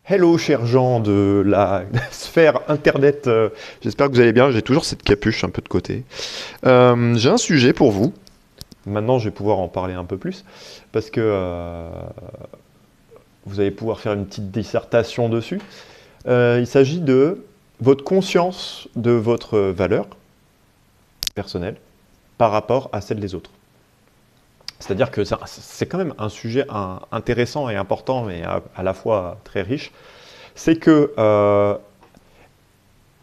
Hello, chers gens de la sphère Internet. J'espère que vous allez bien. J'ai toujours cette capuche un peu de côté. J'ai un sujet pour vous. Maintenant, je vais pouvoir en parler un peu plus parce que vous allez pouvoir faire une petite dissertation dessus. Il s'agit de votre conscience de votre valeur personnelle par rapport à celle des autres. C'est-à-dire que c'est quand même un sujet intéressant et important, mais à la fois très riche. C'est que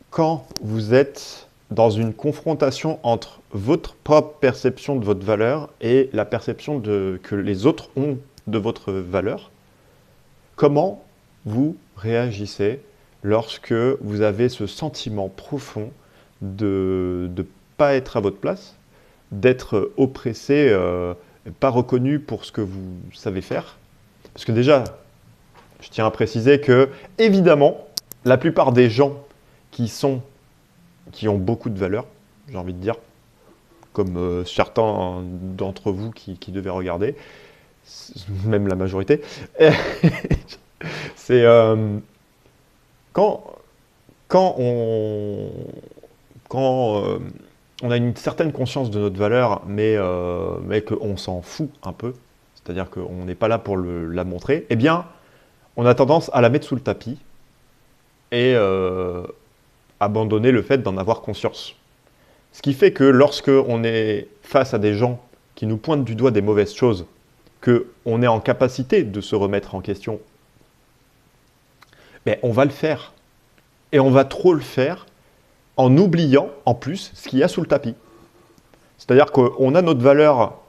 quand vous êtes dans une confrontation entre votre propre perception de votre valeur et la perception que les autres ont de votre valeur, comment vous réagissez lorsque vous avez ce sentiment profond de ne pas être à votre place, d'être oppressé, pas reconnu pour ce que vous savez faire? Parce que déjà, je tiens à préciser que, évidemment, la plupart des gens qui ont beaucoup de valeur, j'ai envie de dire, comme certains d'entre vous qui devaient regarder, même la majorité, c'est quand, quand on a une certaine conscience de notre valeur, mais qu'on s'en fout un peu, c'est-à-dire qu'on n'est pas là pour la montrer, eh bien, on a tendance à la mettre sous le tapis et abandonner le fait d'en avoir conscience. Ce qui fait que lorsque on est face à des gens qui nous pointent du doigt des mauvaises choses, qu'on est en capacité de se remettre en question, ben on va le faire. Et on va trop le faire en oubliant, en plus, ce qu'il y a sous le tapis. C'est-à-dire qu'on a notre valeur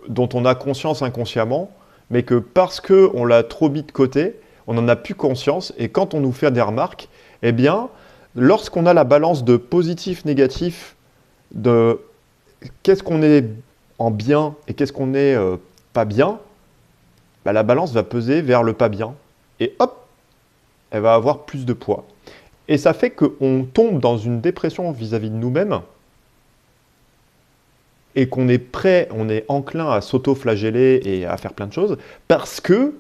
dont on a conscience inconsciemment, mais que parce qu'on l'a trop mis de côté, on n'en a plus conscience, et quand on nous fait des remarques, eh bien, lorsqu'on a la balance de positif-négatif, de qu'est-ce qu'on est en bien et qu'est-ce qu'on est pas bien, bah, la balance va peser vers le pas bien, et hop, elle va avoir plus de poids. Et ça fait qu'on tombe dans une dépression vis-à-vis de nous-mêmes, et qu'on est prêt, on est enclin à s'auto-flageller et à faire plein de choses, parce que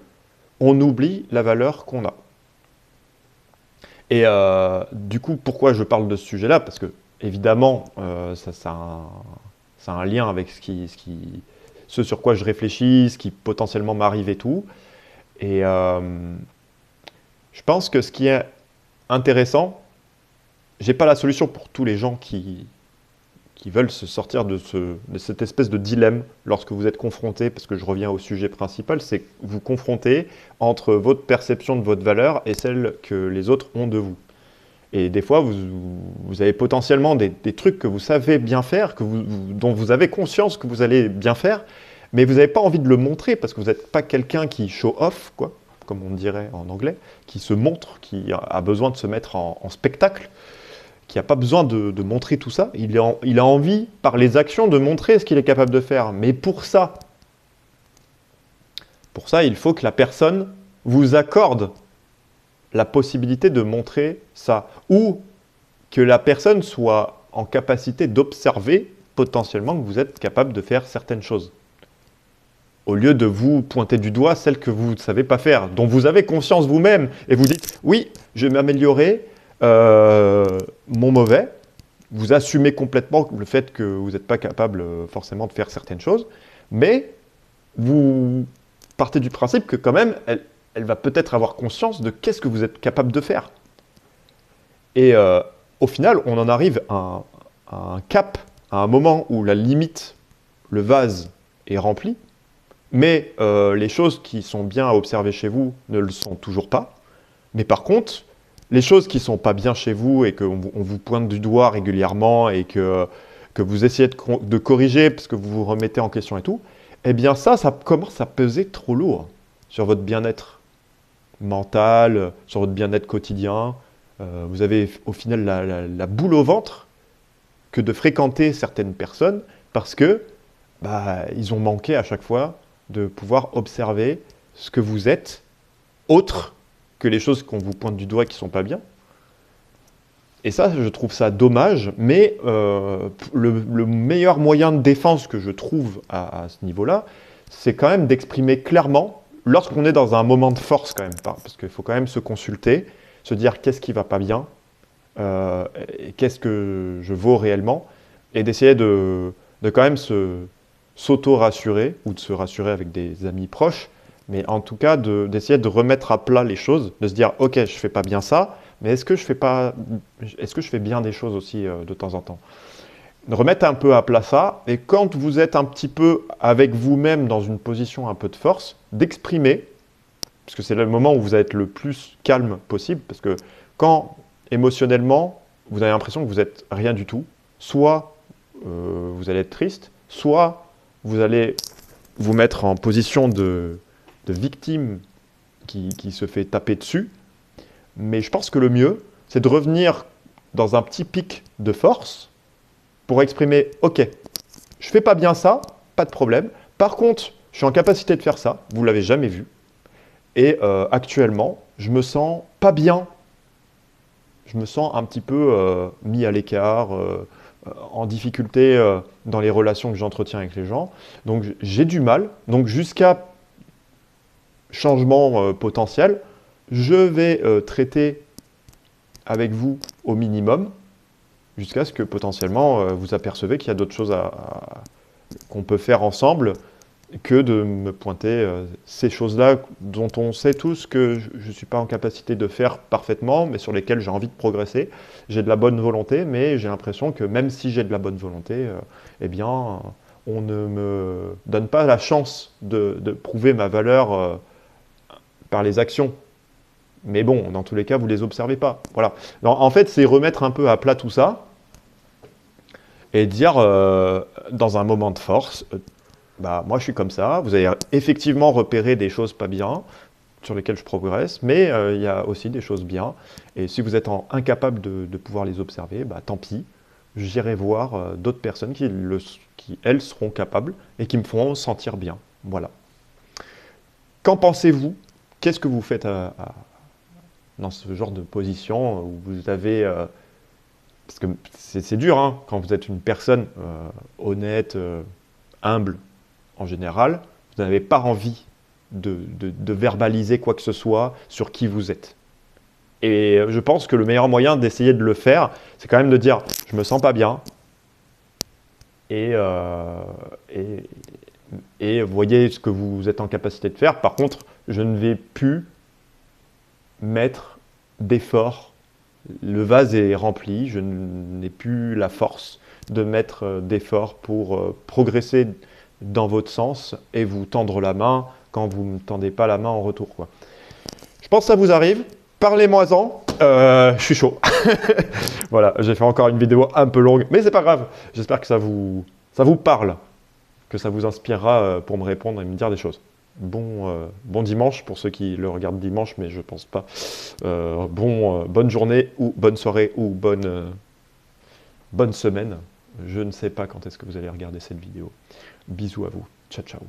on oublie la valeur qu'on a. Et du coup, pourquoi je parle de ce sujet-là? Parce que, évidemment, ça a un lien avec ce sur quoi je réfléchis, ce qui potentiellement m'arrive et tout. Et je pense que ce qui est intéressant, j'ai pas la solution pour tous les gens qui veulent se sortir de cette espèce de dilemme lorsque vous êtes confronté, parce que je reviens au sujet principal, c'est que vous confrontez entre votre perception de votre valeur et celle que les autres ont de vous. Et des fois, vous avez potentiellement des trucs que vous savez bien faire, dont vous avez conscience que vous allez bien faire, mais vous n'avez pas envie de le montrer parce que vous n'êtes pas quelqu'un qui show off, quoi, comme on dirait en anglais, qui se montre, qui a besoin de se mettre en spectacle, qui n'a pas besoin de montrer tout ça. Il a envie, par les actions, de montrer ce qu'il est capable de faire. Mais pour ça, il faut que la personne vous accorde la possibilité de montrer ça. Ou que la personne soit en capacité d'observer potentiellement que vous êtes capable de faire certaines choses. Au lieu de vous pointer du doigt celles que vous ne savez pas faire, dont vous avez conscience vous-même, et vous dites « oui, je vais m'améliorer », mon mauvais, vous assumez complètement le fait que vous n'êtes pas capable forcément de faire certaines choses, mais vous partez du principe que quand même, elle va peut-être avoir conscience de qu'est-ce que vous êtes capable de faire. Et au final, on en arrive à un cap, à un moment où la limite, le vase est rempli, mais les choses qui sont bien à observer chez vous ne le sont toujours pas. Mais par contre, les choses qui ne sont pas bien chez vous et qu'on vous pointe du doigt régulièrement et que vous essayez de corriger parce que vous vous remettez en question et tout, eh bien ça commence à peser trop lourd sur votre bien-être mental, sur votre bien-être quotidien. Vous avez au final la boule au ventre que de fréquenter certaines personnes parce que ils ont manqué à chaque fois de pouvoir observer ce que vous êtes autre que les choses qu'on vous pointe du doigt qui ne sont pas bien. Et ça, je trouve ça dommage, mais le meilleur moyen de défense que je trouve à ce niveau-là, c'est quand même d'exprimer clairement lorsqu'on est dans un moment de force quand même, parce qu'il faut quand même se consulter, se dire qu'est-ce qui va pas bien, et qu'est-ce que je vaux réellement, et d'essayer de quand même s'auto-rassurer, ou de se rassurer avec des amis proches, mais en tout cas d'essayer de remettre à plat les choses, de se dire ok, je fais pas bien ça, mais est-ce que je fais bien des choses aussi de temps en temps? De remettre un peu à plat ça, et quand vous êtes un petit peu avec vous-même dans une position un peu de force, d'exprimer, parce que c'est le moment où vous allez être le plus calme possible, parce que quand émotionnellement, vous avez l'impression que vous n'êtes rien du tout, soit vous allez être triste, soit vous allez vous mettre en position de victime qui se fait taper dessus. Mais je pense que le mieux, c'est de revenir dans un petit pic de force pour exprimer « Ok, je fais pas bien ça, pas de problème. Par contre, je suis en capacité de faire ça, vous l'avez jamais vu. Et actuellement, je me sens pas bien. Je me sens un petit peu mis à l'écart, en difficulté dans les relations que j'entretiens avec les gens. Donc j'ai du mal. Donc jusqu'à changement potentiel, je vais traiter avec vous au minimum jusqu'à ce que potentiellement vous apercevez qu'il y a d'autres choses qu'on peut faire ensemble que de me pointer ces choses-là dont on sait tous que je ne suis pas en capacité de faire parfaitement, mais sur lesquelles j'ai envie de progresser. J'ai de la bonne volonté, mais j'ai l'impression que même si j'ai de la bonne volonté, eh bien, on ne me donne pas la chance de prouver ma valeur par les actions. Mais bon, dans tous les cas, vous ne les observez pas. Voilà. Alors, en fait, c'est remettre un peu à plat tout ça et dire, dans un moment de force, bah, moi je suis comme ça, vous avez effectivement repéré des choses pas bien, sur lesquelles je progresse, mais il y a aussi des choses bien. Et si vous êtes incapable de pouvoir les observer, bah, tant pis, j'irai voir d'autres personnes qui, elles, seront capables et qui me feront sentir bien. Voilà. Qu'en pensez-vous? Qu'est-ce que vous faites dans ce genre de position où vous avez... parce que c'est dur, hein, quand vous êtes une personne honnête, humble en général, vous n'avez pas envie de verbaliser quoi que ce soit sur qui vous êtes. Et je pense que le meilleur moyen d'essayer de le faire, c'est quand même de dire « je me sens pas bien » et voyez ce que vous êtes en capacité de faire. Par contre, je ne vais plus mettre d'efforts. Le vase est rempli, je n'ai plus la force de mettre d'efforts pour progresser dans votre sens et vous tendre la main quand vous ne me tendez pas la main en retour, quoi. Je pense que ça vous arrive. Parlez-moi-en. Je suis chaud. Voilà, j'ai fait encore une vidéo un peu longue, mais c'est pas grave. J'espère que ça vous parle, que ça vous inspirera pour me répondre et me dire des choses. Bon dimanche pour ceux qui le regardent dimanche, mais je pense pas. Bonne journée ou bonne soirée ou bonne semaine. Je ne sais pas quand est-ce que vous allez regarder cette vidéo. Bisous à vous. Ciao, ciao.